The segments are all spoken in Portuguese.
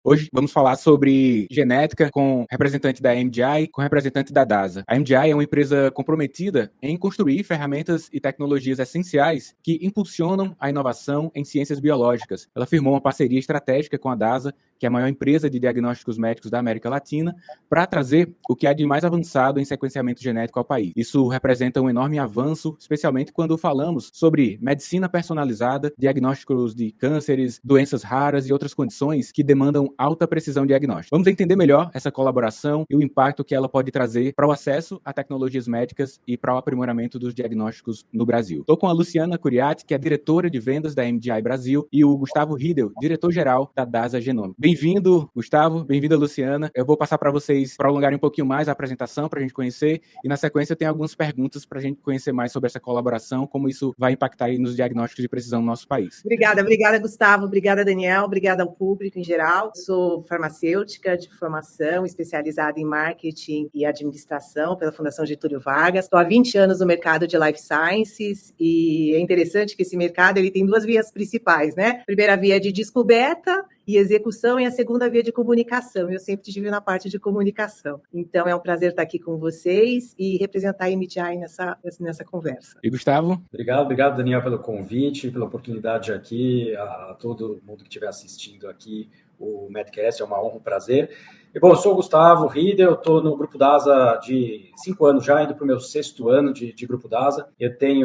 Hoje vamos falar sobre genética com representante da MGI, com representante da DASA. A MGI é uma empresa comprometida em construir ferramentas e tecnologias essenciais que impulsionam a inovação em ciências biológicas. Ela firmou uma parceria estratégica com a DASA, que é a maior empresa de diagnósticos médicos da América Latina, para trazer o que há de mais avançado em sequenciamento genético ao país. Isso representa um enorme avanço, especialmente quando falamos sobre medicina personalizada, diagnósticos de cânceres, doenças raras e outras condições que demandam alta precisão diagnóstica. Vamos entender melhor essa colaboração e o impacto que ela pode trazer para o acesso a tecnologias médicas e para o aprimoramento dos diagnósticos no Brasil. Estou com a Luciana Curiati, que é diretora de vendas da MGI Brasil, e o Gustavo Riedel, diretor-geral da DASA Genômica. Bem-vindo, Gustavo, bem-vinda, Luciana. Eu vou passar para vocês prolongarem um pouquinho mais a apresentação para a gente conhecer, e na sequência eu tenho algumas perguntas para a gente conhecer mais sobre essa colaboração, como isso vai impactar aí nos diagnósticos de precisão no nosso país. Obrigada, Gustavo. Obrigada, Daniel. Obrigada ao público em geral. Sou farmacêutica de formação, especializada em marketing e administração pela Fundação Getúlio Vargas. Estou há 20 anos no mercado de life sciences e é interessante que esse mercado ele tem duas vias principais, né? A primeira via é de descoberta e execução e a segunda via de comunicação. Eu sempre estive na parte de comunicação. Então, é um prazer estar aqui com vocês e representar a MGI nessa conversa. E Gustavo? Obrigado, Daniel, pelo convite, pela oportunidade aqui, a todo mundo que estiver assistindo aqui o Medcast, é uma honra, um prazer. E, bom, eu sou o Gustavo Riedel, eu estou no Grupo DASA de 5 anos já, indo para o meu 6º ano de Grupo DASA.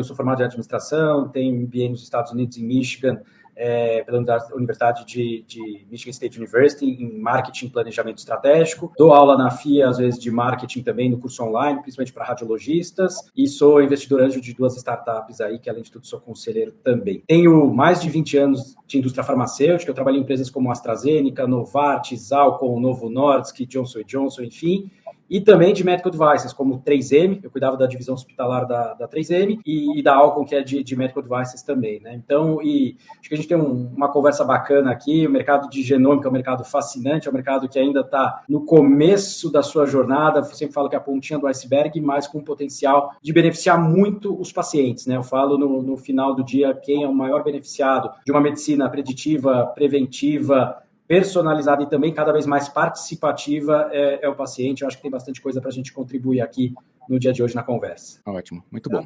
Sou formado em administração, tenho MBA nos Estados Unidos, em Michigan, pela Universidade de Michigan State University, em marketing e planejamento estratégico. Dou aula na FIA, às vezes, de marketing também, no curso online, principalmente para radiologistas. E sou investidor anjo de 2 startups aí, que além de tudo sou conselheiro também. Tenho mais de 20 anos de indústria farmacêutica. Eu trabalhei em empresas como AstraZeneca, Novartis, Alcon, Novo Nordisk, Johnson & Johnson, enfim. E também de medical devices, como 3M, eu cuidava da divisão hospitalar da 3M, e da Alcon, que é de medical devices também, né? Então, acho que a gente tem uma conversa bacana aqui. O mercado de genômica é um mercado fascinante, é um mercado que ainda está no começo da sua jornada. Eu sempre falo que é a pontinha do iceberg, mas com potencial de beneficiar muito os pacientes, né? Eu falo no final do dia quem é o maior beneficiado de uma medicina preditiva, preventiva, personalizada e também cada vez mais participativa é o paciente. Eu acho que tem bastante coisa para a gente contribuir aqui no dia de hoje na conversa. Ótimo, muito bom.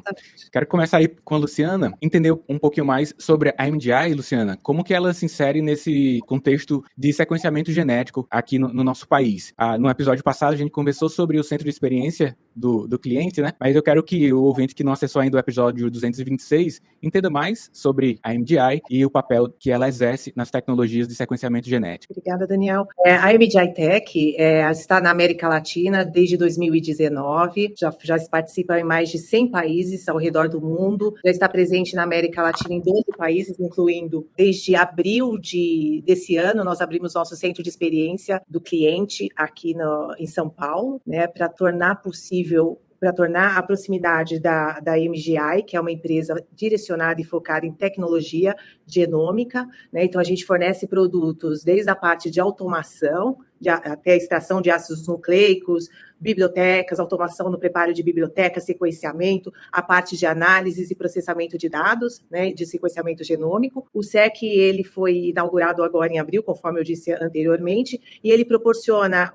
Quero começar aí com a Luciana, entender um pouquinho mais sobre a MGI, Luciana, como que ela se insere nesse contexto de sequenciamento genético aqui no nosso país. No episódio passado a gente conversou sobre o centro de experiência do cliente, né? Mas eu quero que o ouvinte que não acessou ainda o episódio 226 entenda mais sobre a MGI e o papel que ela exerce nas tecnologias de sequenciamento genético. Obrigada, Daniel. A MGI Tech está na América Latina desde 2019, já participa em mais de 100 países ao redor do mundo, já está presente na América Latina em 12 países, incluindo desde abril desse ano, nós abrimos nosso centro de experiência do cliente aqui em São Paulo, né, para tornar a proximidade da MGI, que é uma empresa direcionada e focada em tecnologia genômica, né? Então, a gente fornece produtos desde a parte de automação, até a extração de ácidos nucleicos, bibliotecas, automação no preparo de bibliotecas, sequenciamento, a parte de análises e processamento de dados, né, de sequenciamento genômico. O SEC, ele foi inaugurado agora em abril, conforme eu disse anteriormente, e ele proporciona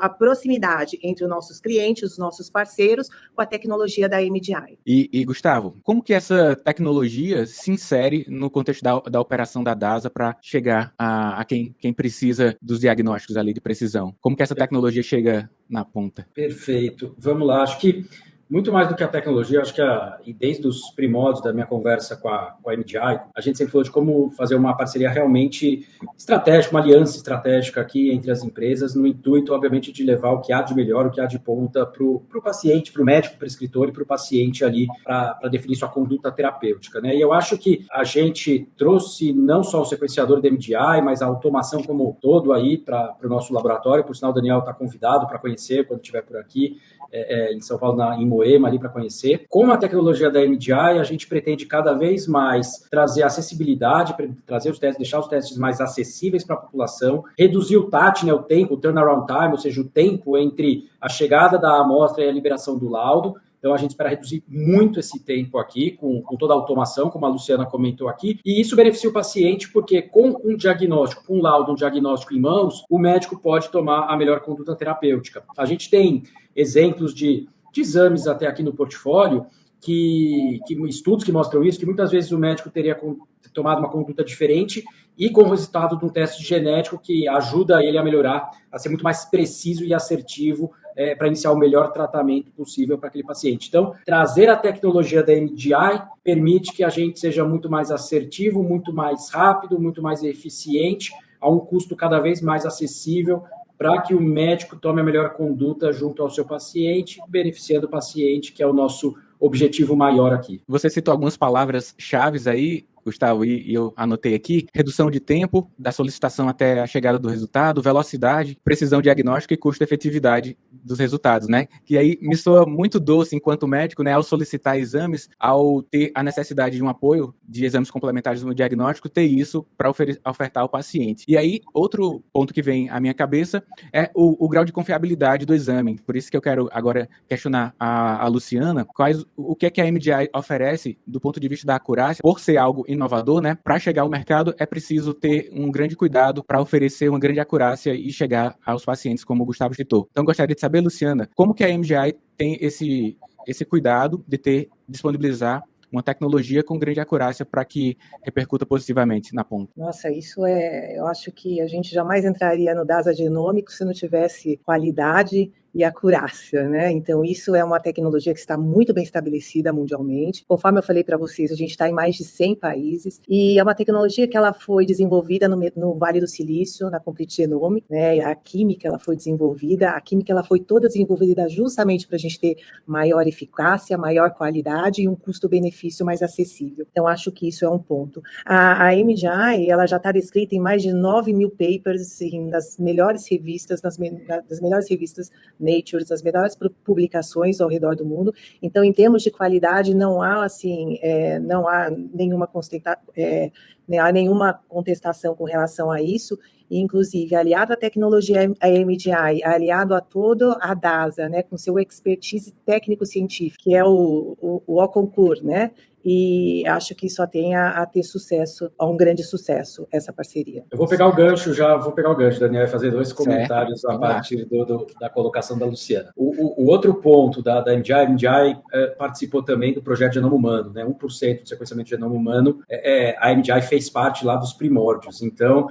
a proximidade entre os nossos clientes, os nossos parceiros, com a tecnologia da MGI. E Gustavo, como que essa tecnologia se insere no contexto da operação da DASA para chegar a quem precisa dos diagnósticos ali de precisão? Como que essa tecnologia chega na ponta? Perfeito. Vamos lá. Acho que muito mais do que a tecnologia, acho que e desde os primórdios da minha conversa com a MGI, a gente sempre falou de como fazer uma parceria realmente estratégica, uma aliança estratégica aqui entre as empresas, no intuito, obviamente, de levar o que há de melhor, o que há de ponta para o paciente, para o médico prescritor e para o paciente ali, para definir sua conduta terapêutica, né? E eu acho que a gente trouxe não só o sequenciador da MGI, mas a automação como um todo aí para o nosso laboratório. Por sinal, o Daniel está convidado para conhecer quando estiver por aqui, em São Paulo, em Moema, ali para conhecer. Com a tecnologia da MGI, a gente pretende cada vez mais trazer acessibilidade, trazer os testes, deixar os testes mais acessíveis para a população, reduzir o TAT, né, o tempo, o turnaround time, ou seja, o tempo entre a chegada da amostra e a liberação do laudo. Então, a gente espera reduzir muito esse tempo aqui, com toda a automação, como a Luciana comentou aqui, e isso beneficia o paciente, porque com um diagnóstico, com um laudo, um diagnóstico em mãos, o médico pode tomar a melhor conduta terapêutica. A gente tem exemplos de exames até aqui no portfólio, que estudos que mostram isso, que muitas vezes o médico teria tomado uma conduta diferente e com o resultado de um teste genético que ajuda ele a melhorar, a ser muito mais preciso e assertivo para iniciar o melhor tratamento possível para aquele paciente. Então, trazer a tecnologia da MDI permite que a gente seja muito mais assertivo, muito mais rápido, muito mais eficiente, a um custo cada vez mais acessível, para que o médico tome a melhor conduta junto ao seu paciente, beneficiando o paciente, que é o nosso objetivo maior aqui. Você citou algumas palavras-chave aí, Gustavo, e eu anotei aqui: redução de tempo da solicitação até a chegada do resultado, velocidade, precisão diagnóstica e custo-efetividade dos resultados, né? Que aí me soa muito doce enquanto médico, né? Ao solicitar exames, ao ter a necessidade de um apoio de exames complementares no diagnóstico, ter isso para ofertar ao paciente. E aí, outro ponto que vem à minha cabeça é o grau de confiabilidade do exame. Por isso que eu quero agora questionar a Luciana, o que é que a MDI oferece do ponto de vista da acurácia, por ser algo inovador, né? Para chegar ao mercado é preciso ter um grande cuidado para oferecer uma grande acurácia e chegar aos pacientes, como o Gustavo citou. Então, gostaria de saber, Luciana, como que a MDI tem esse cuidado de disponibilizar uma tecnologia com grande acurácia para que repercuta positivamente na ponta? Nossa, eu acho que a gente jamais entraria no DASA genômico se não tivesse qualidade e acurácia, né? Então, isso é uma tecnologia que está muito bem estabelecida mundialmente. Conforme eu falei para vocês, a gente está em mais de 100 países e é uma tecnologia que ela foi desenvolvida no Vale do Silício, na Complete Genomics, né? A química ela foi desenvolvida, ela foi toda desenvolvida justamente para a gente ter maior eficácia, maior qualidade e um custo-benefício mais acessível. Então, acho que isso é um ponto. A MDI, ela já está descrita em mais de 9.000 papers nas melhores revistas, das melhores revistas Nature, das melhores publicações ao redor do mundo. Então, em termos de qualidade, não há nenhuma contestação com relação a isso. E, inclusive, aliado à tecnologia MDI, aliado a toda a DASA, né, com seu expertise técnico-científico, que é o Oconcur, né? E acho que só tem a ter sucesso, a um grande sucesso, essa parceria. Eu vou pegar o gancho, Daniel, vai fazer dois comentários a partir da colocação da Luciana. O outro ponto da MDI, a MDI participou também do projeto Genoma Humano, né? 1% do sequenciamento de genoma humano, a MDI fez parte lá dos primórdios. Então,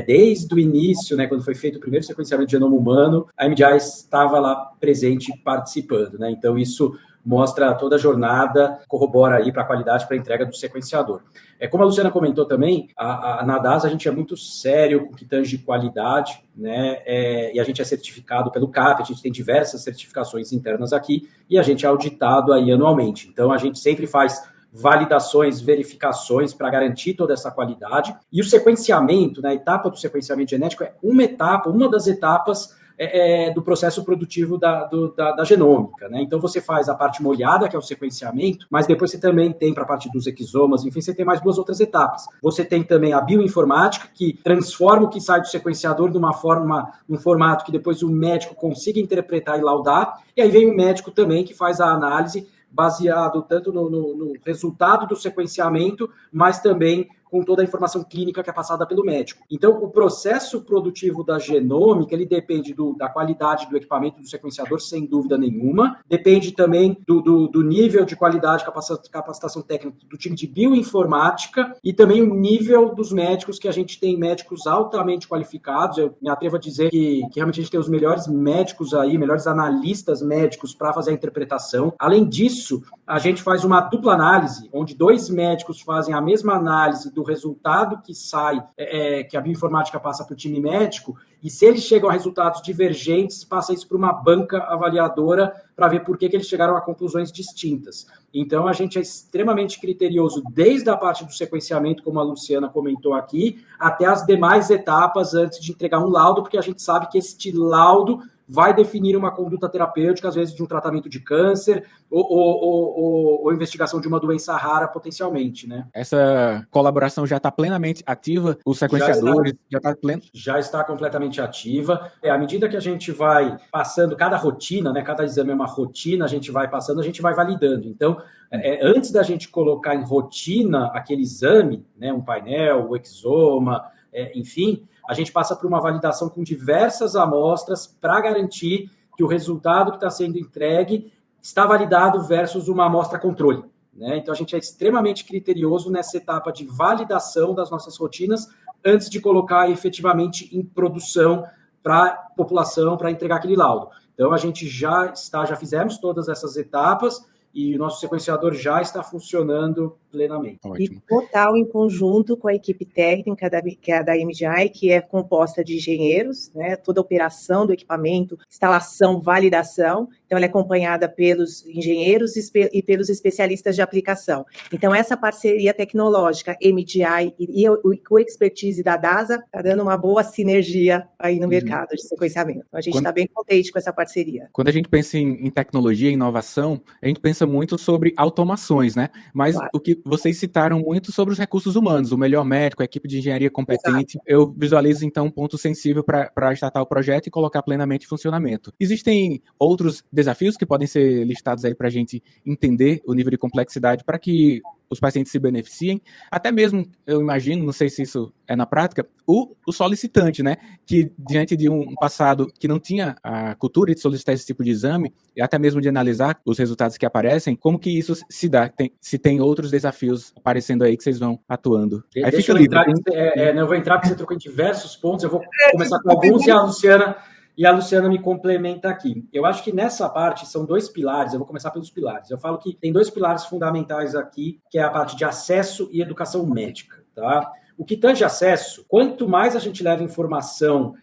desde o início, né, quando foi feito o primeiro sequenciamento de genoma humano, a MDI estava lá presente participando, né? Então, isso mostra toda a jornada, corrobora aí para a qualidade, para a entrega do sequenciador. Como a Luciana comentou também, na DASA a gente é muito sério com o que tange qualidade, né? E a gente é certificado pelo CAP, a gente tem diversas certificações internas aqui, e a gente é auditado aí anualmente. Então, a gente sempre faz validações, verificações para garantir toda essa qualidade. E o sequenciamento, né, a etapa do sequenciamento genético é uma das etapas do processo produtivo da genômica, né? Então, você faz a parte molhada, que é o sequenciamento, mas depois você também tem, para a parte dos exomas, enfim, você tem mais 2 outras etapas. Você tem também a bioinformática, que transforma o que sai do sequenciador num formato que depois o médico consiga interpretar e laudar, e aí vem o médico também que faz a análise baseado tanto no resultado do sequenciamento, mas também com toda a informação clínica que é passada pelo médico. Então, o processo produtivo da genômica, ele depende da qualidade do equipamento do sequenciador, sem dúvida nenhuma. Depende também do nível de qualidade, capacitação técnica do time de bioinformática e também o nível dos médicos, que a gente tem médicos altamente qualificados. Eu me atrevo a dizer que realmente a gente tem os melhores médicos aí, melhores analistas médicos para fazer a interpretação. Além disso, a gente faz uma dupla análise, onde 2 médicos fazem a mesma análise do resultado que sai, que a bioinformática passa para o time médico, e se eles chegam a resultados divergentes, passa isso para uma banca avaliadora para ver por que eles chegaram a conclusões distintas. Então, a gente é extremamente criterioso desde a parte do sequenciamento, como a Luciana comentou aqui, até as demais etapas antes de entregar um laudo, porque a gente sabe que este laudo vai definir uma conduta terapêutica, às vezes de um tratamento de câncer ou investigação de uma doença rara potencialmente, né? Essa colaboração já está plenamente ativa? Os sequenciadores já está pleno? Já está completamente ativa. À medida que a gente vai passando cada rotina, né? Cada exame é uma uma rotina, a gente vai passando, a gente vai validando. Então, antes da gente colocar em rotina aquele exame, né, um painel, o exoma, enfim, a gente passa por uma validação com diversas amostras para garantir que o resultado que está sendo entregue está validado versus uma amostra controle. Né? Então, a gente é extremamente criterioso nessa etapa de validação das nossas rotinas antes de colocar efetivamente em produção para a população, para entregar aquele laudo. Então, a gente já fizemos todas essas etapas e o nosso sequenciador já está funcionando plenamente. Ótimo. E total em conjunto com a equipe técnica que é da MGI, que é composta de engenheiros, né, toda a operação do equipamento, instalação, validação. Então, ela é acompanhada pelos engenheiros e pelos especialistas de aplicação. Então, essa parceria tecnológica MGI e o expertise da DASA está dando uma boa sinergia aí no mercado de sequenciamento. Então, a gente está bem contente com essa parceria. Quando a gente pensa em tecnologia e inovação, a gente pensa muito sobre automações, né? Mas o que vocês citaram muito sobre os recursos humanos, o melhor médico, a equipe de engenharia competente. Exato. Eu visualizo, então, um ponto sensível para startar o projeto e colocar plenamente em funcionamento. Existem outros desafios que podem ser listados aí para a gente entender o nível de complexidade para que os pacientes se beneficiem, até mesmo, eu imagino, não sei se isso é na prática, o solicitante, né, que diante de um passado que não tinha a cultura de solicitar esse tipo de exame, e até mesmo de analisar os resultados que aparecem, como que isso se dá, se tem outros desafios aparecendo aí que vocês vão atuando. Aí Deixa fica eu livre. entrar, eu vou entrar porque você trocou em diversos pontos, eu vou começar com alguns e a Luciana me complementa aqui. Eu acho que nessa parte são dois pilares, eu vou começar pelos pilares. Eu falo que tem dois pilares fundamentais aqui, que é a parte de acesso e educação médica, tá? O que tange acesso, quanto mais a gente leva informação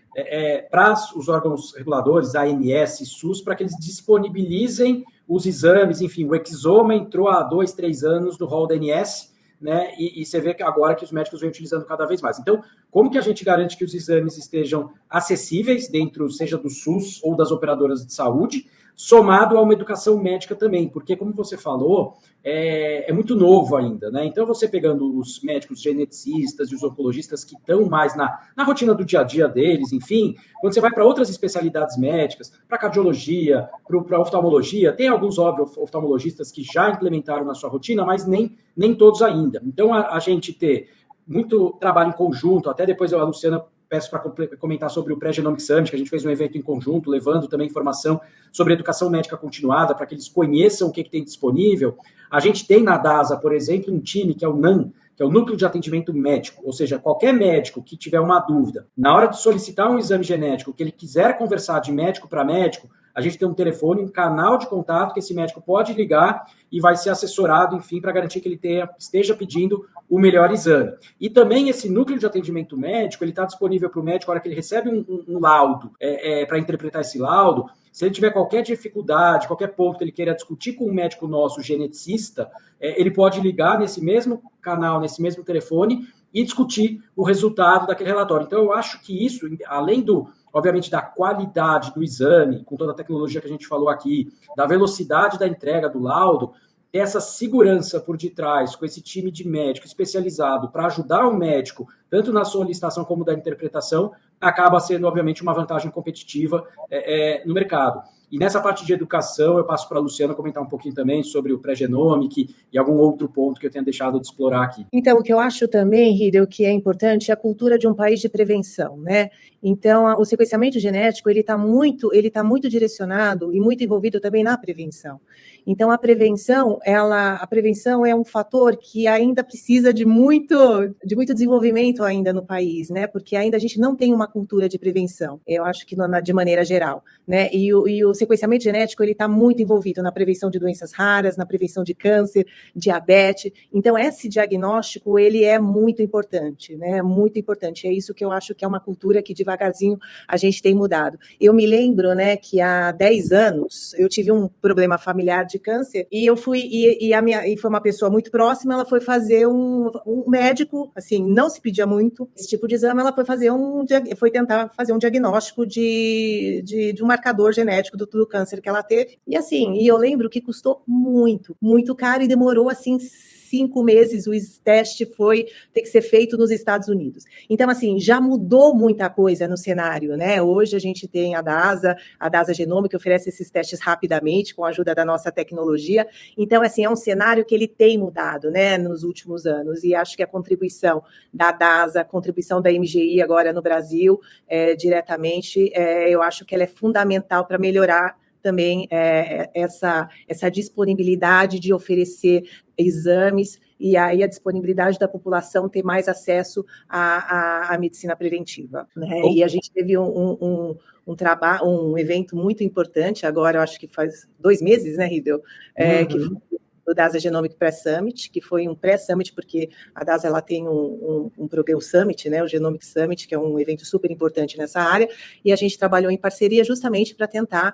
para os órgãos reguladores, ANS e SUS, para que eles disponibilizem os exames, enfim, o exoma entrou há 2, 3 anos no rol da ANS, né? E você vê que agora que os médicos vêm utilizando cada vez mais. Então, como que a gente garante que os exames estejam acessíveis dentro, seja do SUS ou das operadoras de saúde, somado a uma educação médica também, porque, como você falou, é muito novo ainda, né? Então, você pegando os médicos geneticistas e os oncologistas que estão mais na rotina do dia a dia deles, enfim, quando você vai para outras especialidades médicas, para cardiologia, para oftalmologia, tem alguns, óbvio, oftalmologistas que já implementaram na sua rotina, mas nem todos ainda. Então, a gente ter muito trabalho em conjunto, até depois a Luciana peço para comentar sobre o Pré-Genomic Summit, que a gente fez um evento em conjunto, levando também informação sobre educação médica continuada, para que eles conheçam o que tem disponível. A gente tem na DASA, por exemplo, um time que é o NAM, que é o Núcleo de Atendimento Médico, ou seja, qualquer médico que tiver uma dúvida, na hora de solicitar um exame genético, que ele quiser conversar de médico para médico, a gente tem um telefone, um canal de contato que esse médico pode ligar e vai ser assessorado, enfim, para garantir que ele esteja pedindo o melhor exame. E também esse núcleo de atendimento médico, ele está disponível para o médico, na hora que ele recebe um laudo, para interpretar esse laudo, se ele tiver qualquer dificuldade, qualquer ponto que ele queira discutir com um médico nosso, geneticista, ele pode ligar nesse mesmo canal, nesse mesmo telefone e discutir o resultado daquele relatório. Então, eu acho que isso, além obviamente, da qualidade do exame, com toda a tecnologia que a gente falou aqui, da velocidade da entrega do laudo, essa segurança por detrás, com esse time de médico especializado para ajudar o médico, tanto na solicitação como da interpretação, acaba sendo, obviamente, uma vantagem competitiva no mercado. E nessa parte de educação, eu passo para a Luciana comentar um pouquinho também sobre o pré-genomic e algum outro ponto que eu tenha deixado de explorar aqui. Então, o que eu acho também, Hideo, que é importante é a cultura de um país de prevenção, né? Então, o sequenciamento genético, ele tá muito direcionado e muito envolvido também na prevenção. Então, a prevenção é um fator que ainda precisa de muito desenvolvimento ainda no país, né? Porque ainda a gente não tem uma cultura de prevenção, eu acho que de maneira geral, né? E o sequenciamento genético, ele está muito envolvido na prevenção de doenças raras, na prevenção de câncer, diabetes. Então, esse diagnóstico, ele é muito importante, né? Muito importante. É isso que eu acho que é uma cultura que devagarzinho a gente tem mudado. Eu me lembro, né, que há 10 anos eu tive um problema familiar de câncer e eu fui, e foi uma pessoa muito próxima, ela foi fazer um médico, assim, não se pedia muito esse tipo de exame, ela foi tentar fazer um diagnóstico de um marcador genético do câncer que ela teve. E assim, eu lembro que custou muito, muito caro e demorou, assim, 5 meses o teste ter que ser feito nos Estados Unidos. Então, assim, já mudou muita coisa no cenário, né? Hoje a gente tem a DASA Genômica, que oferece esses testes rapidamente, com a ajuda da nossa tecnologia. Então, assim, é um cenário que ele tem mudado, né, nos últimos anos, e acho que a contribuição da DASA, a contribuição da MGI agora no Brasil, diretamente, eu acho que ela é fundamental para melhorar também essa disponibilidade de oferecer exames e aí a disponibilidade da população ter mais acesso à medicina preventiva, né? E a gente teve um evento muito importante agora, eu acho que faz 2 meses, né, Ridel? Que foi o DASA Genomic Pré-Summit, que foi um pré-summit, porque a DASA ela tem um programa Summit, né, o Genomic Summit, que é um evento super importante nessa área, e a gente trabalhou em parceria justamente para tentar,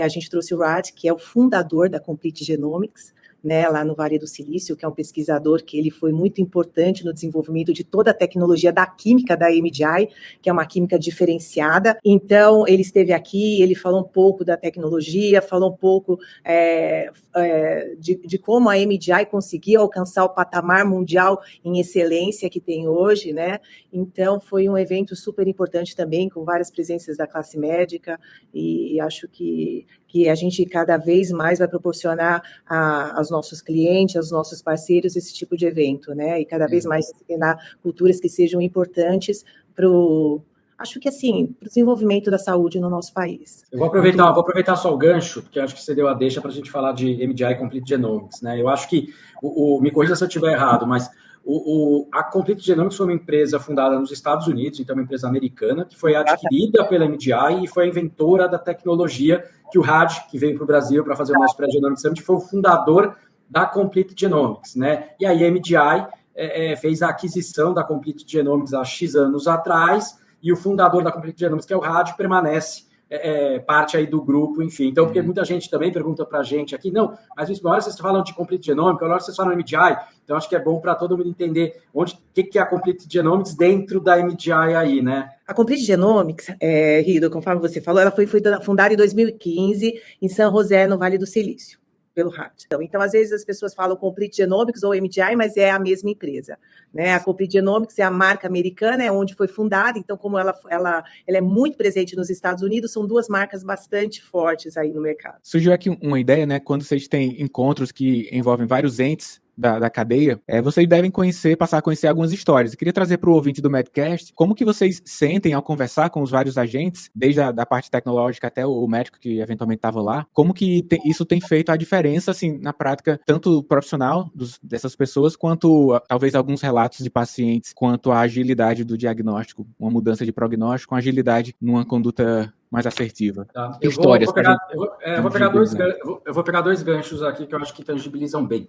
a gente trouxe o Rad, que é o fundador da Complete Genomics, né, lá no Vale do Silício, que é um pesquisador que ele foi muito importante no desenvolvimento de toda a tecnologia da química da MDI, que é uma química diferenciada. Então, ele esteve aqui, ele falou um pouco da tecnologia, falou um pouco de como a MDI conseguiu alcançar o patamar mundial em excelência que tem hoje, né? Então, foi um evento super importante também, com várias presenças da classe médica, e acho que a gente cada vez mais vai proporcionar aos nossos clientes, aos nossos parceiros, esse tipo de evento, né? E cada vez mais disciplinar culturas que sejam importantes acho que assim, para o desenvolvimento da saúde no nosso país. Eu vou aproveitar só o gancho, porque acho que você deu a deixa para a gente falar de MDI Complete Genomics, né? Eu acho que, me corrija se eu estiver errado, mas a Complete Genomics foi uma empresa fundada nos Estados Unidos, então uma empresa americana, que foi adquirida pela MDI e foi a inventora da tecnologia que o Rad, que veio para o Brasil para fazer o nosso Pré-Genomic Summit, foi o fundador da Complete Genomics, né? E aí a MDI fez a aquisição da Complete Genomics há X anos atrás, e o fundador da Complete Genomics, que é o Rad, permanece parte aí do grupo, enfim. Então, porque muita gente também pergunta para a gente aqui, não, mas uma hora vocês falam de Complete Genomics, uma hora vocês falam MDI, então acho que é bom para todo mundo entender o que é a Complete Genomics dentro da MDI aí, né? A Complete Genomics, Rido, conforme você falou, ela foi fundada em 2015 em São José, no Vale do Silício, pelo Rad. Então, às vezes as pessoas falam Complete Genomics ou MDI, mas é a mesma empresa, né? A Complete Genomics é a marca americana, é onde foi fundada, então como ela é muito presente nos Estados Unidos, são 2 marcas bastante fortes aí no mercado. Surgiu aqui uma ideia, né? Quando vocês têm encontros que envolvem vários entes da cadeia, vocês devem passar a conhecer algumas histórias. Eu queria trazer para o ouvinte do Medcast como que vocês sentem ao conversar com os vários agentes, desde a parte tecnológica até o médico que eventualmente estava lá, como que isso tem feito a diferença, assim, na prática, tanto profissional dessas pessoas, quanto talvez alguns relatos de pacientes, quanto a agilidade do diagnóstico, uma mudança de prognóstico, com agilidade numa conduta mais assertiva. Tá. Eu vou pegar 2 ganchos aqui que eu acho que tangibilizam bem.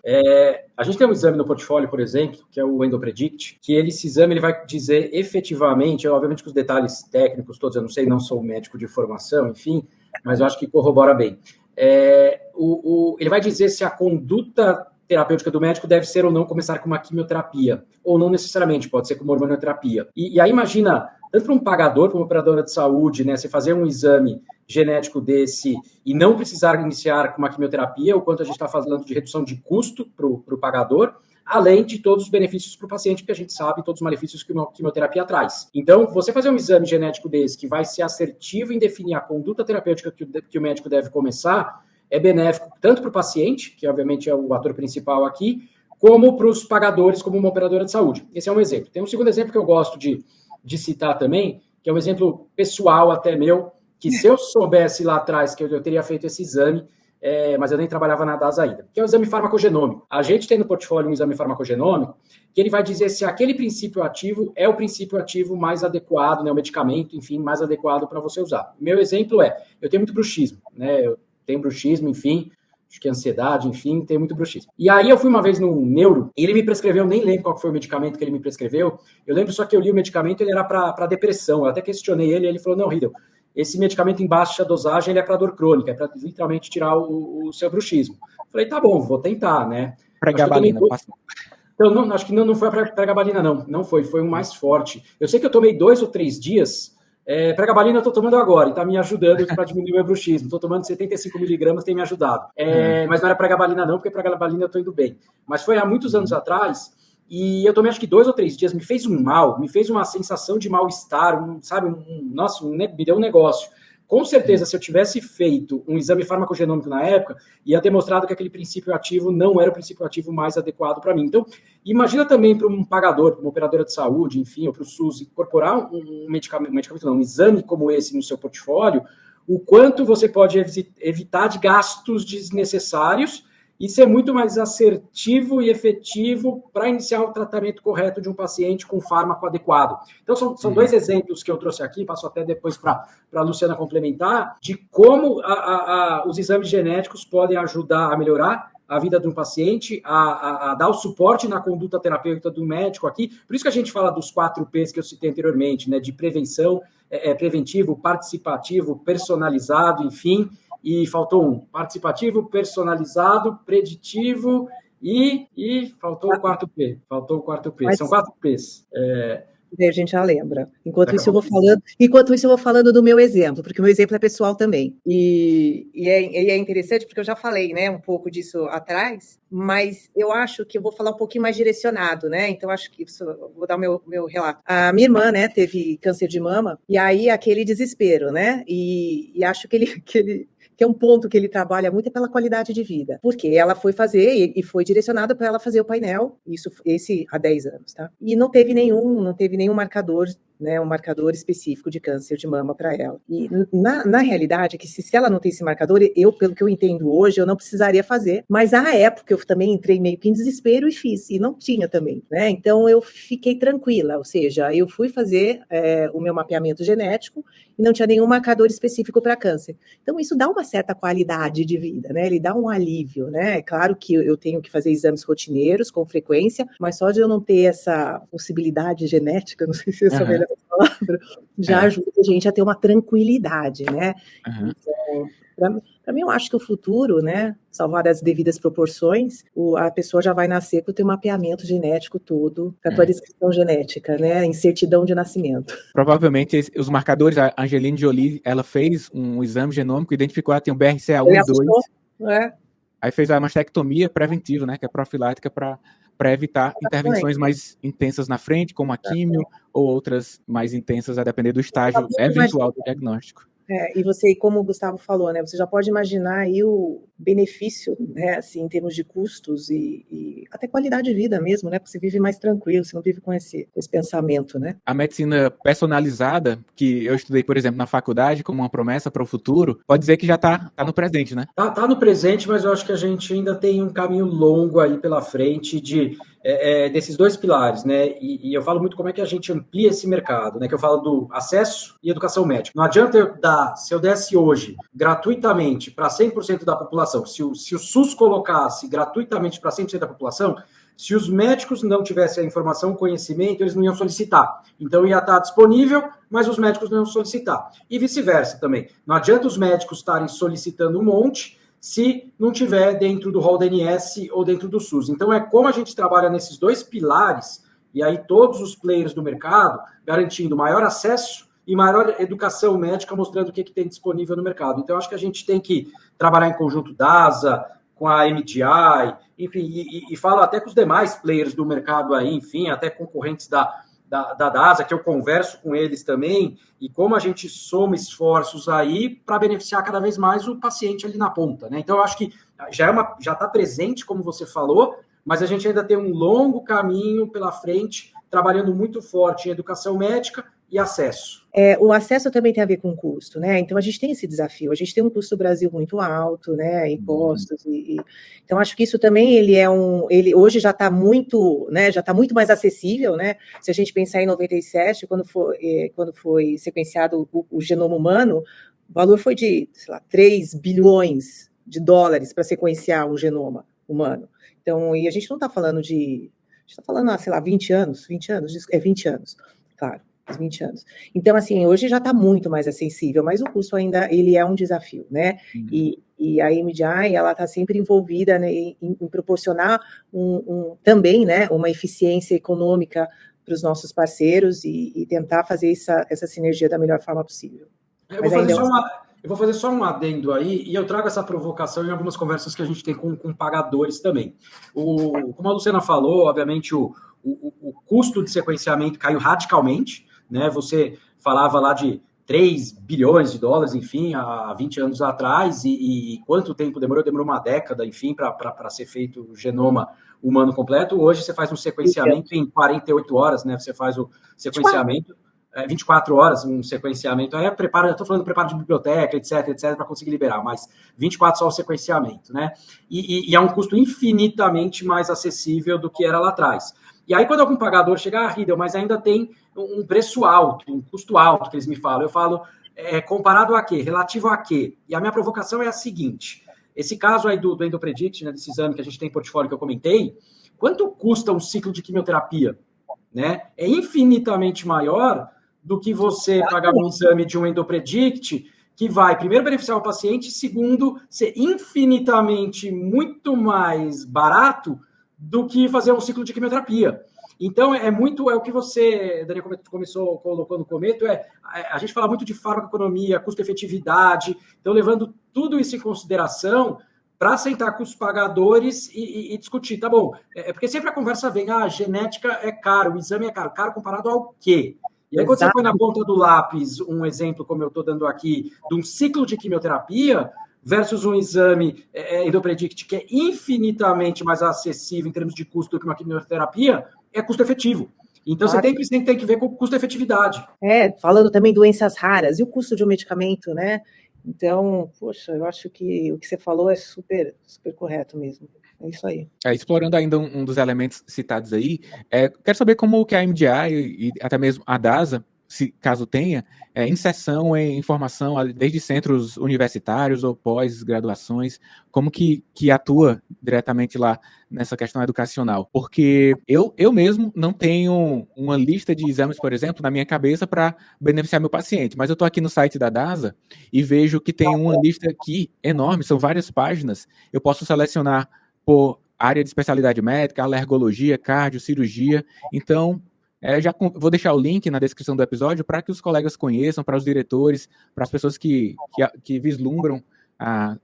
A gente tem um exame no portfólio, por exemplo, que é o EndoPredict, que esse exame ele vai dizer efetivamente, obviamente com os detalhes técnicos todos, eu não sei, não sou médico de formação, enfim, mas eu acho que corrobora bem. Ele vai dizer se a conduta terapêutica do médico deve ser ou não começar com uma quimioterapia, ou não necessariamente, pode ser com uma hormonioterapia. E aí imagina, tanto para um pagador, para uma operadora de saúde, né, você fazer um exame genético desse e não precisar iniciar com uma quimioterapia, o quanto a gente está falando de redução de custo para o pagador, além de todos os benefícios para o paciente, porque a gente sabe todos os malefícios que uma quimioterapia traz. Então, você fazer um exame genético desse, que vai ser assertivo em definir a conduta terapêutica que o médico deve começar, é benéfico tanto para o paciente, que obviamente é o ator principal aqui, como para os pagadores, como uma operadora de saúde. Esse é um exemplo. Tem um segundo exemplo que eu gosto de citar também, que é um exemplo pessoal até meu, que se eu soubesse lá atrás que eu teria feito esse exame, mas eu nem trabalhava na DASA ainda, que é o exame farmacogenômico. A gente tem no portfólio um exame farmacogenômico que ele vai dizer se aquele princípio ativo é o princípio ativo mais adequado, né, o medicamento, enfim, mais adequado para você usar. Meu exemplo eu tenho muito bruxismo, né, eu tenho bruxismo, enfim, acho que ansiedade, enfim, tem muito bruxismo. E aí eu fui uma vez num neuro, e ele me prescreveu, nem lembro qual foi o medicamento que ele me prescreveu, eu lembro só que eu li o medicamento, ele era para depressão, eu até questionei ele falou, não, Ridel, esse medicamento em baixa dosagem, ele é para dor crônica, é para literalmente tirar o seu bruxismo. Eu falei, tá bom, vou tentar, né? Pregabalina, passa. Então, acho que não foi a pregabalina, não foi um mais forte. Eu sei que eu tomei 2 ou 3 dias, Pregabalina eu estou tomando agora e está me ajudando para diminuir o meu bruxismo. Estou tomando 75 miligramas, tem me ajudado. Mas não era pregabalina não, porque pregabalina eu estou indo bem. Mas foi há muitos anos atrás, e eu tomei acho que 2 ou 3 dias, me fez um mal, me fez uma sensação de mal-estar, nossa, me deu um negócio. Com certeza, se eu tivesse feito um exame farmacogenômico na época, ia ter mostrado que aquele princípio ativo não era o princípio ativo mais adequado para mim. Então, imagina também para um pagador, para uma operadora de saúde, enfim, ou para o SUS, incorporar um medicamento não, um exame como esse no seu portfólio, o quanto você pode evitar de gastos desnecessários e ser muito mais assertivo e efetivo para iniciar o tratamento correto de um paciente com fármaco adequado. Então, são 2 exemplos que eu trouxe aqui, passo até depois para a Luciana complementar, de como os exames genéticos podem ajudar a melhorar a vida de um paciente, a dar o suporte na conduta terapêutica do médico aqui. Por isso que a gente fala dos 4 P's que eu citei anteriormente, né, de prevenção, preventivo, participativo, personalizado, enfim. E faltou um: participativo, personalizado, preditivo e faltou o 4 P. Faltou o 4 P. São 4 P's. A gente já lembra. Enquanto isso eu vou falando do meu exemplo, porque o meu exemplo é pessoal também. E é interessante porque eu já falei, né, um pouco disso atrás, mas eu acho que eu vou falar um pouquinho mais direcionado, né? Então acho que vou dar o meu relato. A minha irmã, né, teve câncer de mama, e aí aquele desespero, né? E acho que é um ponto que ele trabalha muito, é pela qualidade de vida. Porque ela foi fazer, e foi direcionada para ela fazer o painel, esse há 10 anos, tá? E não teve nenhum marcador, né, um marcador específico de câncer de mama para ela. E na realidade, que se ela não tem esse marcador, pelo que eu entendo hoje, eu não precisaria fazer. Mas à época eu também entrei meio que em desespero e fiz, e não tinha também, né? Então eu fiquei tranquila, ou seja, eu fui fazer o meu mapeamento genético e não tinha nenhum marcador específico para câncer. Então isso dá uma certa qualidade de vida, né? Ele dá um alívio, né? É claro que eu tenho que fazer exames rotineiros com frequência, mas só de eu não ter essa possibilidade genética, não sei se essa é a melhor palavra, já ajuda a gente a ter uma tranquilidade, né? Então, para mim, eu acho que o futuro, né, salvar as devidas proporções, a pessoa já vai nascer com o teu mapeamento genético todo, com a tua descrição genética, né, em certidão de nascimento. Provavelmente os marcadores, a Angelina Jolie, ela fez um exame genômico, identificou que tem um BRCA1 e 2. Aí fez a mastectomia preventiva, né, que é profilática para evitar intervenções mais intensas na frente, como a químio, ou outras mais intensas, a depender do estágio eventual do diagnóstico. E você, como o Gustavo falou, né, você já pode imaginar aí o benefício, né, assim, em termos de custos e até qualidade de vida mesmo, né, porque você vive mais tranquilo, você não vive com esse pensamento, né? A medicina personalizada, que eu estudei, por exemplo, na faculdade, como uma promessa para o futuro, pode dizer que já está no presente, né? Tá no presente, mas eu acho que a gente ainda tem um caminho longo aí pela frente desses 2 pilares, né? E eu falo muito como é que a gente amplia esse mercado, né? Que eu falo do acesso e educação médica. Não adianta se eu desse hoje gratuitamente para 100% da população, se o SUS colocasse gratuitamente para 100% da população, se os médicos não tivessem a informação, o conhecimento, eles não iam solicitar. Então ia estar disponível, mas os médicos não iam solicitar. E vice-versa também. Não adianta os médicos estarem solicitando um monte se não tiver dentro do rol da ANS ou dentro do SUS. Então é como a gente trabalha nesses 2 pilares, e aí todos os players do mercado garantindo maior acesso e maior educação médica, mostrando o que tem disponível no mercado. Então acho que a gente tem que trabalhar em conjunto DASA, com a MDI, enfim, e falo até com os demais players do mercado aí, enfim, até concorrentes da DASA, que eu converso com eles também, e como a gente soma esforços aí para beneficiar cada vez mais o paciente ali na ponta, né? Então, eu acho que já está presente, como você falou, mas a gente ainda tem um longo caminho pela frente, trabalhando muito forte em educação médica e acesso. O acesso também tem a ver com custo, né? Então a gente tem esse desafio, a gente tem um custo do Brasil muito alto, né? Impostos então acho que isso também ele hoje já está muito, né? Já está muito mais acessível, né? Se a gente pensar em 97, quando foi sequenciado o genoma humano, o valor foi de, sei lá, 3 bilhões de dólares para sequenciar um genoma humano. Então, e a gente não está falando a gente está falando, sei lá, 20 anos, 20 anos, claro. 20 anos. Então, assim, hoje já está muito mais acessível, mas o custo ainda, ele é um desafio, né? E a MDI, ela está sempre envolvida, né, em proporcionar também, né, uma eficiência econômica para os nossos parceiros e tentar fazer essa sinergia da melhor forma possível. Eu vou fazer só um adendo aí, e eu trago essa provocação em algumas conversas que a gente tem com pagadores também. Como a Luciana falou, obviamente o custo de sequenciamento caiu radicalmente, né? Você falava lá de 3 bilhões de dólares, enfim, há 20 anos atrás, e quanto tempo demorou? Demorou uma década, enfim, para ser feito o genoma humano completo. Hoje você faz um sequenciamento em 48 horas, né? Você faz o sequenciamento, 24 horas, um sequenciamento. Aí estou falando de preparo de biblioteca, etc, para conseguir liberar, mas 24 só o sequenciamento, né? E é um custo infinitamente mais acessível do que era lá atrás. E aí, quando algum pagador chega, Riedel, mas ainda tem um preço alto, um custo alto, que eles me falam. Eu falo, comparado a quê? Relativo a quê? E a minha provocação é a seguinte. Esse caso aí do EndoPredict, né, desse exame que a gente tem em portfólio que eu comentei, quanto custa um ciclo de quimioterapia? Né? É infinitamente maior do que você pagar um exame de um EndoPredict que vai, primeiro, beneficiar o paciente, segundo, ser infinitamente muito mais barato do que fazer um ciclo de quimioterapia. Então, é o que você, Daniel, colocou no começo, a gente fala muito de farmacoeconomia, custo-efetividade, então, levando tudo isso em consideração para sentar com os pagadores e discutir, tá bom, porque sempre a conversa vem, genética é caro, o exame é caro comparado ao quê? E aí, quando você põe na ponta do lápis um exemplo, como eu estou dando aqui, de um ciclo de quimioterapia, versus um exame EndoPredict que é infinitamente mais acessível em termos de custo do que uma quimioterapia, é custo efetivo. Então, você tem que ver com custo-efetividade. Falando também doenças raras, e o custo de um medicamento, né? Então, poxa, eu acho que o que você falou é super, super correto mesmo. É isso aí. Explorando ainda um dos elementos citados aí, quero saber como que a MDI e até mesmo a DASA, se caso tenha, inserção em formação desde centros universitários ou pós-graduações, como que atua diretamente lá nessa questão educacional? Porque eu mesmo não tenho uma lista de exames, por exemplo, na minha cabeça para beneficiar meu paciente, mas eu estou aqui no site da DASA e vejo que tem uma lista aqui enorme, são várias páginas, eu posso selecionar por área de especialidade médica, alergologia, cardio, cirurgia, então já vou deixar o link na descrição do episódio para que os colegas conheçam, para os diretores, para as pessoas que vislumbram a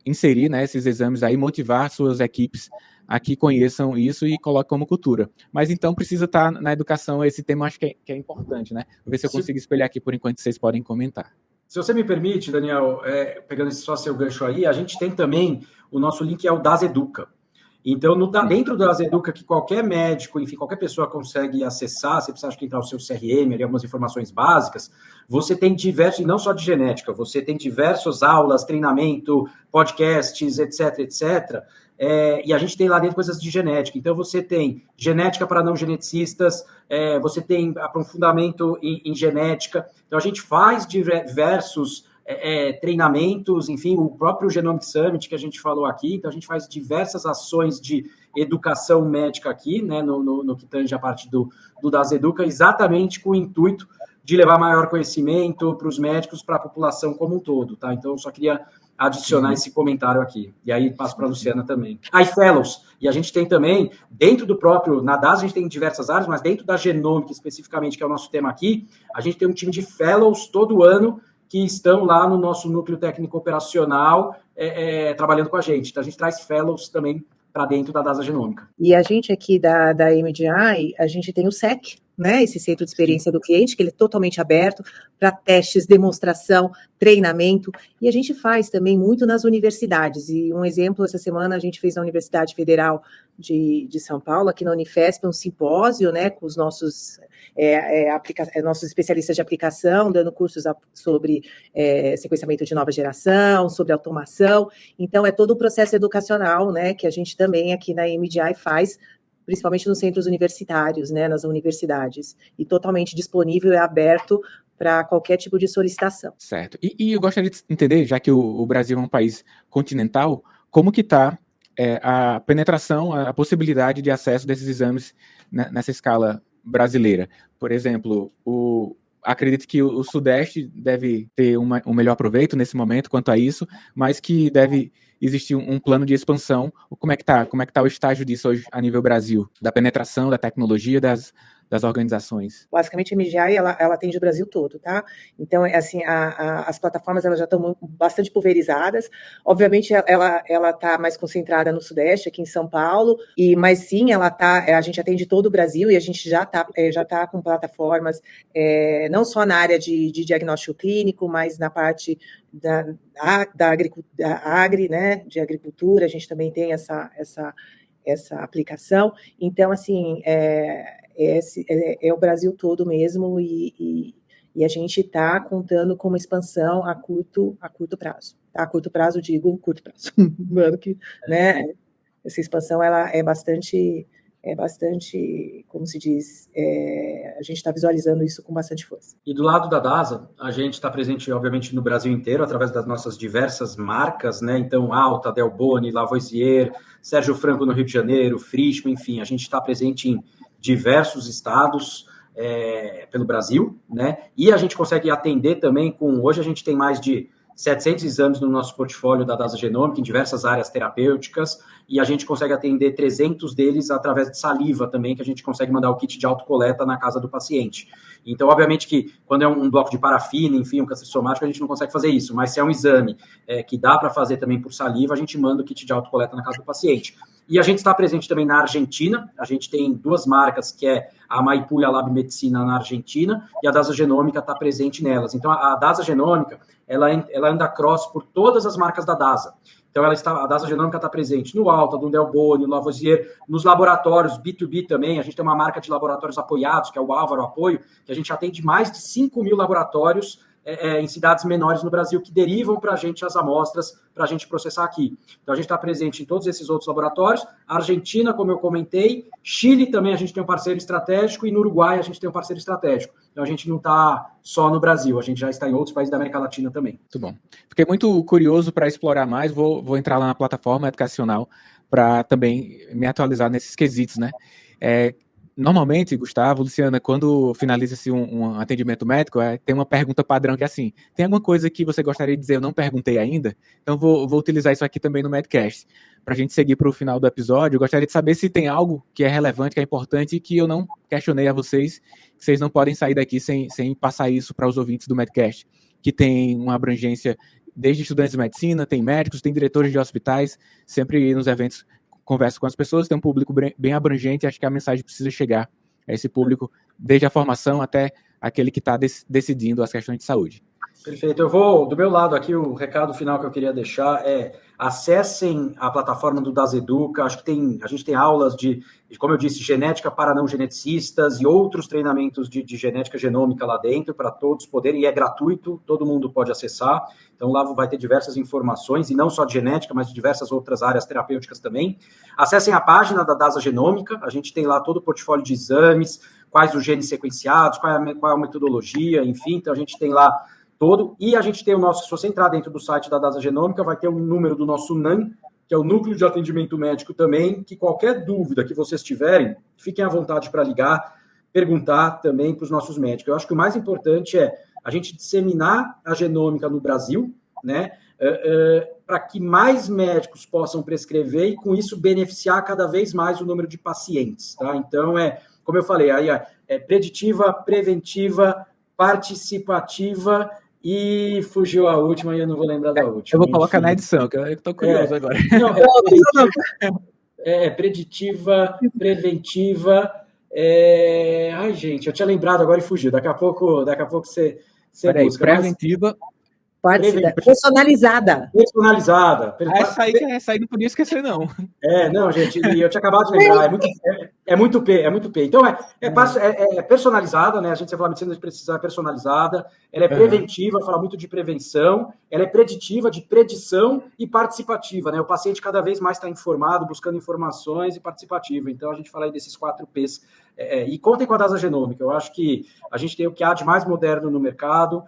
inserir, né, esses exames aí, motivar suas equipes a que conheçam isso e coloquem como cultura. Mas então precisa estar na educação, esse tema acho que é importante, né? Vou ver se eu consigo espelhar aqui por enquanto, vocês podem comentar. Se você me permite, Daniel, pegando só seu gancho aí, a gente tem também, o nosso link é o Das Educa. Então, dentro da Azeduca, que qualquer médico, enfim, qualquer pessoa consegue acessar, você precisa entrar no seu CRM, ali, algumas informações básicas, você tem diversos, e não só de genética, você tem diversas aulas, treinamento, podcasts, etc. E a gente tem lá dentro coisas de genética. Então, você tem genética para não geneticistas, você tem aprofundamento em genética. Então, a gente faz diversos treinamentos, enfim, o próprio Genomic Summit que a gente falou aqui, então a gente faz diversas ações de educação médica aqui, né, no que tange a parte do Das Educa, exatamente com o intuito de levar maior conhecimento para os médicos, para a população como um todo, tá? Então, eu só queria adicionar esse comentário aqui. E aí, passo para a Luciana também. Fellows. E a gente tem também, dentro do próprio, na DAS, a gente tem diversas áreas, mas dentro da Genomic, especificamente, que é o nosso tema aqui, a gente tem um time de Fellows todo ano, que estão lá no nosso núcleo técnico operacional trabalhando com a gente. Então, a gente traz fellows também para dentro da DASA Genômica. E a gente aqui da MDI, a gente tem o SEC, né, esse Centro de Experiência do Cliente, que ele é totalmente aberto para testes, demonstração, treinamento, e a gente faz também muito nas universidades, e um exemplo, essa semana a gente fez na Universidade Federal de São Paulo, aqui na Unifesp, um simpósio, né, com os nossos especialistas de aplicação, dando cursos sobre sequenciamento de nova geração, sobre automação, então é todo o processo educacional, né, que a gente também aqui na MDI faz, principalmente nos centros universitários, né, nas universidades, e totalmente disponível e aberto para qualquer tipo de solicitação. Certo. E eu gostaria de entender, já que o Brasil é um país continental, como que está a penetração, a possibilidade de acesso desses exames nessa escala brasileira. Por exemplo, acredito que o Sudeste deve ter um melhor proveito nesse momento quanto a isso, mas que deve existir um plano de expansão. Como é que tá o estágio disso hoje a nível Brasil? Da penetração, da tecnologia, das das organizações? Basicamente, a MGI, ela atende o Brasil todo, tá? Então, assim, as plataformas, elas já estão bastante pulverizadas. Obviamente, ela está mais concentrada no Sudeste, aqui em São Paulo, mas sim, a gente atende todo o Brasil e a gente já tá com plataformas, não só na área de diagnóstico clínico, mas na parte da agri, né, de agricultura, a gente também tem essa aplicação. Então, assim, é o Brasil todo mesmo e a gente está contando com uma expansão a curto prazo. Tá? A curto prazo, digo curto prazo. Né? Essa expansão ela é bastante, como se diz, a gente está visualizando isso com bastante força. E do lado da DASA, a gente está presente, obviamente, no Brasil inteiro, através das nossas diversas marcas, né? Então, Alta, Delboni, Lavoisier, Sérgio Franco no Rio de Janeiro, Frischmann, enfim, a gente está presente em diversos estados pelo Brasil, né? E a gente consegue atender também hoje a gente tem mais de 700 exames no nosso portfólio da DASA Genômica, em diversas áreas terapêuticas, e a gente consegue atender 300 deles através de saliva também, que a gente consegue mandar o kit de autocoleta na casa do paciente. Então, obviamente que quando é um bloco de parafina, enfim, um câncer somático, a gente não consegue fazer isso, mas se é um exame que dá para fazer também por saliva, a gente manda o kit de autocoleta na casa do paciente. E a gente está presente também na Argentina, a gente tem 2 marcas, que é a Maipú e a Lab Medicina na Argentina, e a DASA Genômica está presente nelas. Então, a DASA Genômica, ela anda cross por todas as marcas da DASA. Então, a DASA Genômica está presente no Alta, no Delboni, no Lavoisier, nos laboratórios B2B também. A gente tem uma marca de laboratórios apoiados, que é o Álvaro Apoio, que a gente atende mais de 5.000 laboratórios em cidades menores no Brasil, que derivam para a gente as amostras para a gente processar aqui. Então, a gente está presente em todos esses outros laboratórios. A Argentina, como eu comentei, Chile também a gente tem um parceiro estratégico e no Uruguai a gente tem um parceiro estratégico. Então, a gente não está só no Brasil, a gente já está em outros países da América Latina também. Muito bom. Fiquei muito curioso para explorar mais, vou entrar lá na plataforma educacional para também me atualizar nesses quesitos, né? Normalmente, Gustavo, Luciana, quando finaliza-se um atendimento médico, tem uma pergunta padrão que é assim, tem alguma coisa que você gostaria de dizer, eu não perguntei ainda? Então vou utilizar isso aqui também no Medcast. Para a gente seguir para o final do episódio, eu gostaria de saber se tem algo que é relevante, que é importante, que eu não questionei a vocês, que vocês não podem sair daqui sem passar isso para os ouvintes do Medcast, que tem uma abrangência desde estudantes de medicina, tem médicos, tem diretores de hospitais, sempre nos eventos converso com as pessoas, tem um público bem abrangente, acho que a mensagem precisa chegar a esse público, desde a formação até aquele que está decidindo as questões de saúde. Perfeito. Eu vou, do meu lado aqui, o recado final que eu queria deixar é acessem a plataforma do DASA Educa, acho que a gente tem aulas de, como eu disse, genética para não geneticistas e outros treinamentos de genética genômica lá dentro para todos poderem, e é gratuito, todo mundo pode acessar, então lá vai ter diversas informações, e não só de genética, mas de diversas outras áreas terapêuticas também. Acessem a página da DASA Genômica, a gente tem lá todo o portfólio de exames, quais os genes sequenciados, qual é a metodologia, enfim, então a gente tem lá todo, e a gente tem o nosso, se você entrar dentro do site da DASA Genômica, vai ter um número do nosso NAM, que é o Núcleo de Atendimento Médico também, que qualquer dúvida que vocês tiverem, fiquem à vontade para ligar, perguntar também para os nossos médicos. Eu acho que o mais importante é a gente disseminar a genômica no Brasil, né, para que mais médicos possam prescrever e com isso beneficiar cada vez mais o número de pacientes, tá? Então, como eu falei, aí é preditiva, preventiva, participativa e fugiu a última e eu não vou lembrar da última. Eu vou colocar na edição, que eu estou curioso agora. Não, preditiva, preventiva. Ai, gente, eu tinha lembrado agora e fugiu. Daqui a pouco você busca. Preventiva. Personalizada. Essa aí não podia esquecer, não. Não, gente, e eu tinha acabado de lembrar, é muito P. Então, é personalizada, né? A gente, você fala medicina de precisão, é personalizada, ela é preventiva, fala muito de prevenção, ela é preditiva, de predição e participativa, né? O paciente cada vez mais está informado, buscando informações e participativo. Então, a gente fala aí desses 4 Ps. E contem com a DASA Genômica, eu acho que a gente tem o que há de mais moderno no mercado,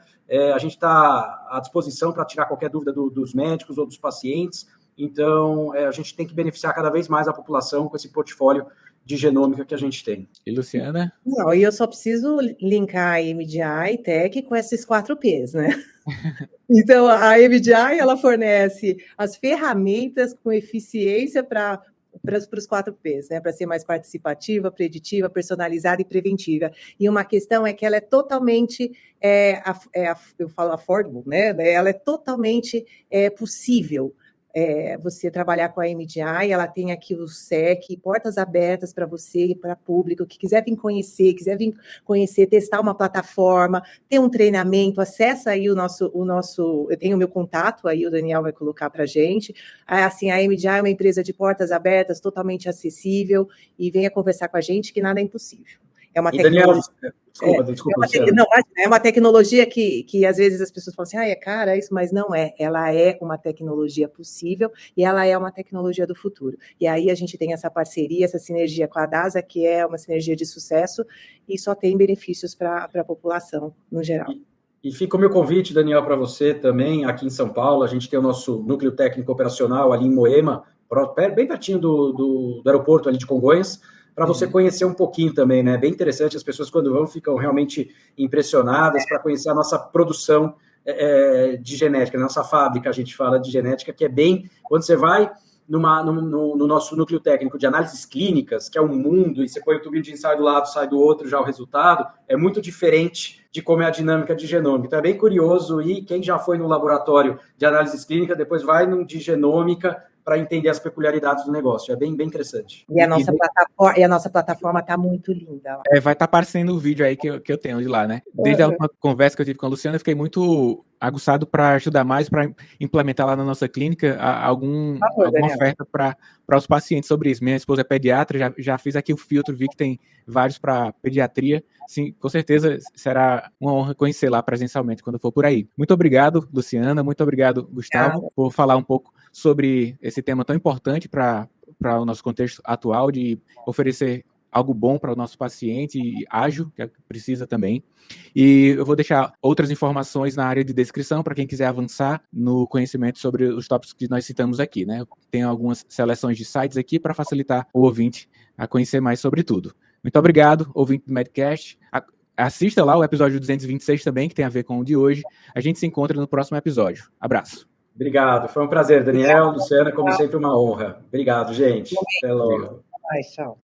a gente está à disposição para tirar qualquer dúvida dos médicos ou dos pacientes, então a gente tem que beneficiar cada vez mais a população com esse portfólio de genômica que a gente tem. E Luciana? Não, e eu só preciso linkar a MDI Tech com esses 4 Ps, né? Então, a MDI, ela fornece as ferramentas com eficiência para para os 4Ps, né? Para ser mais participativa, preditiva, personalizada e preventiva. E uma questão é que ela é totalmente, eu falo affordable, né? Ela é totalmente possível. Você trabalhar com a MDI, ela tem aqui o SEC, portas abertas para você e para público, que quiser vir conhecer, testar uma plataforma, ter um treinamento, acessa aí o nosso, eu tenho o meu contato aí, o Daniel vai colocar para a gente. Assim, a MDI é uma empresa de portas abertas, totalmente acessível, e venha conversar com a gente, que nada é impossível. É uma tecnologia. Desculpa, é uma tecnologia que às vezes as pessoas falam assim, é cara isso, mas não é. Ela é uma tecnologia possível e ela é uma tecnologia do futuro. E aí a gente tem essa parceria, essa sinergia com a DASA, que é uma sinergia de sucesso e só tem benefícios para a população no geral. E fica o meu convite, Daniel, para você também, aqui em São Paulo. A gente tem o nosso núcleo técnico operacional ali em Moema, bem pertinho do aeroporto ali de Congonhas, para você conhecer um pouquinho também, né? Bem interessante, as pessoas quando vão ficam realmente impressionadas para conhecer a nossa produção de genética, a nossa fábrica, a gente fala de genética, que é bem... Quando você vai no nosso núcleo técnico de análises clínicas, que é um mundo, e você põe o tubinho de ensaio do lado, sai do outro, já o resultado, é muito diferente de como é a dinâmica de genômica. Então é bem curioso, e quem já foi no laboratório de análises clínicas, depois vai no de genômica, para entender as peculiaridades do negócio. É bem interessante. E a nossa plataforma está muito linda. Vai estar aparecendo o vídeo aí que eu tenho de lá, né? Desde a última conversa que eu tive com a Luciana, eu fiquei muito aguçado para ajudar mais, para implementar lá na nossa clínica alguma oferta para os pacientes sobre isso. Minha esposa é pediatra, já fiz aqui o filtro, vi que tem vários para pediatria. Sim, com certeza será uma honra conhecer lá presencialmente quando for por aí. Muito obrigado, Luciana. Muito obrigado, Gustavo, por falar um pouco sobre esse tema tão importante para o nosso contexto atual, de oferecer algo bom para o nosso paciente e ágil, que precisa também. E eu vou deixar outras informações na área de descrição para quem quiser avançar no conhecimento sobre os tópicos que nós citamos aqui, né? Tem algumas seleções de sites aqui para facilitar o ouvinte a conhecer mais sobre tudo. Muito obrigado, ouvinte do Medcast. Assista lá o episódio 226 também, que tem a ver com o de hoje. A gente se encontra no próximo episódio. Abraço. Obrigado, foi um prazer, Daniel, Luciana, como sempre uma honra. Obrigado, gente. Até logo. Tchau.